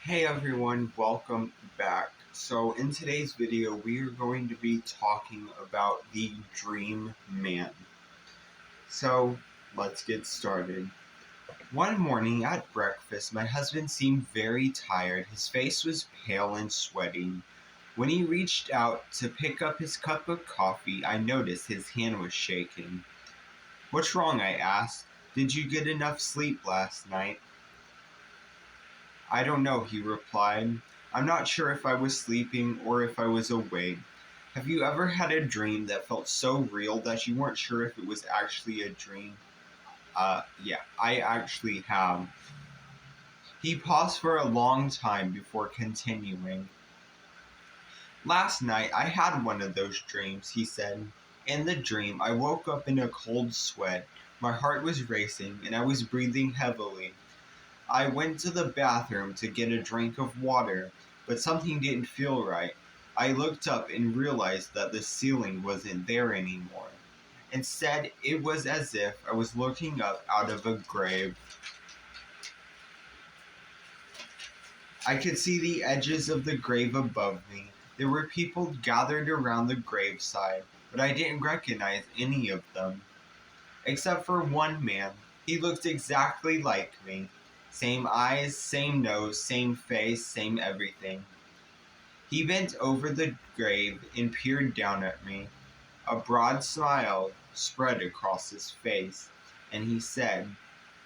Hey everyone, welcome back. So in today's video, we are going to be talking about the Dream Man. So let's get started. One morning at breakfast, my husband seemed very tired. His face was pale and sweating. When he reached out to pick up his cup of coffee, I noticed his hand was shaking. "What's wrong?" I asked. "Did you get enough sleep last night?" "I don't know," he replied. "I'm not sure if I was sleeping or if I was awake." Have you ever had a dream that felt so real that you weren't sure if it was actually a dream? Yeah, I actually have. He paused for a long time before continuing. "Last night I had one of those dreams," he said. "In the dream, I woke up in a cold sweat. My heart was racing and I was breathing heavily. I went to the bathroom to get a drink of water, but something didn't feel right. I looked up and realized that the ceiling wasn't there anymore. Instead, it was as if I was looking up out of a grave. I could see the edges of the grave above me. There were people gathered around the graveside, but I didn't recognize any of them. Except for one man. He looked exactly like me. Same eyes, same nose, same face, same everything. He bent over the grave and peered down at me. A broad smile spread across his face, and he said,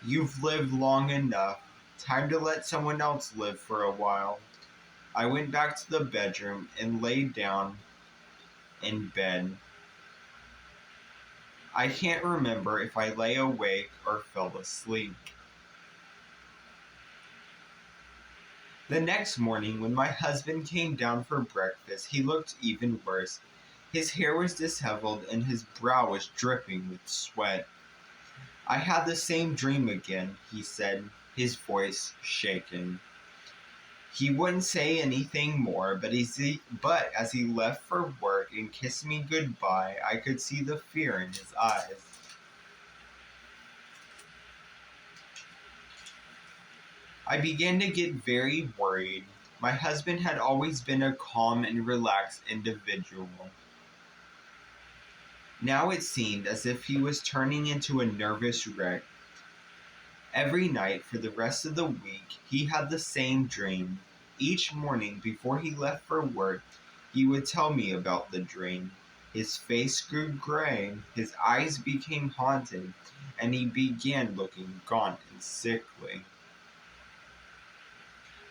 "You've lived long enough. Time to let someone else live for a while." I went back to the bedroom and laid down in bed. I can't remember if I lay awake or fell asleep. The next morning, when my husband came down for breakfast, he looked even worse. His hair was disheveled and his brow was dripping with sweat. "I had the same dream again," he said, his voice shaking. He wouldn't say anything more, but as he left for work and kissed me goodbye, I could see the fear in his eyes. I began to get very worried. My husband had always been a calm and relaxed individual. Now it seemed as if he was turning into a nervous wreck. Every night for the rest of the week, he had the same dream. Each morning before he left for work, he would tell me about the dream. His face grew gray, his eyes became haunted, and he began looking gaunt and sickly.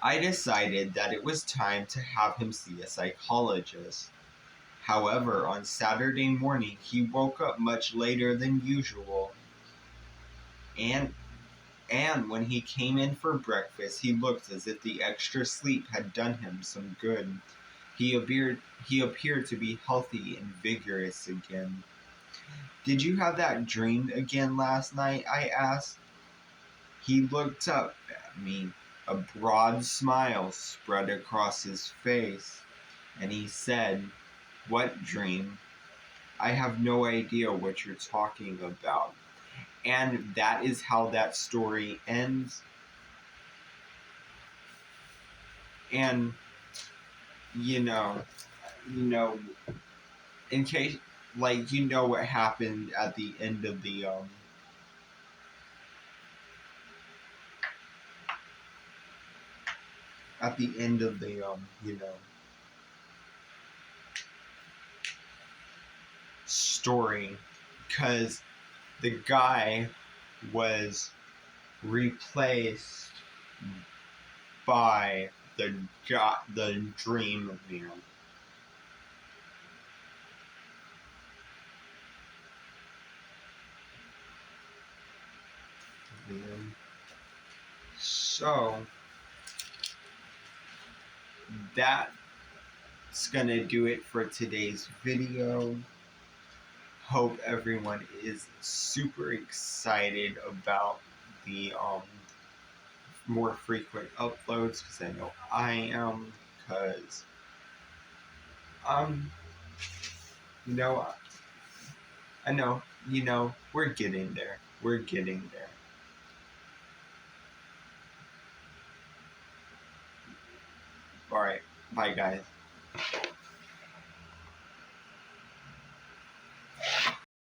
I decided that it was time to have him see a psychologist. However, on Saturday morning, he woke up much later than usual, and when he came in for breakfast, he looked as if the extra sleep had done him some good. He appeared to be healthy and vigorous again. "Did you have that dream again last night?" I asked. He looked up at me. A broad smile spread across his face, and he said, "What dream? I have no idea what you're talking about." And that is how that story ends. And you know, you know, in case what happened at the end of the story, because the guy was replaced by the Dream Man. So that's gonna do it for today's video. Hope everyone is super excited about the more frequent uploads, because I know I am, because you know I know, we're getting there. We're getting there. Alright, bye guys.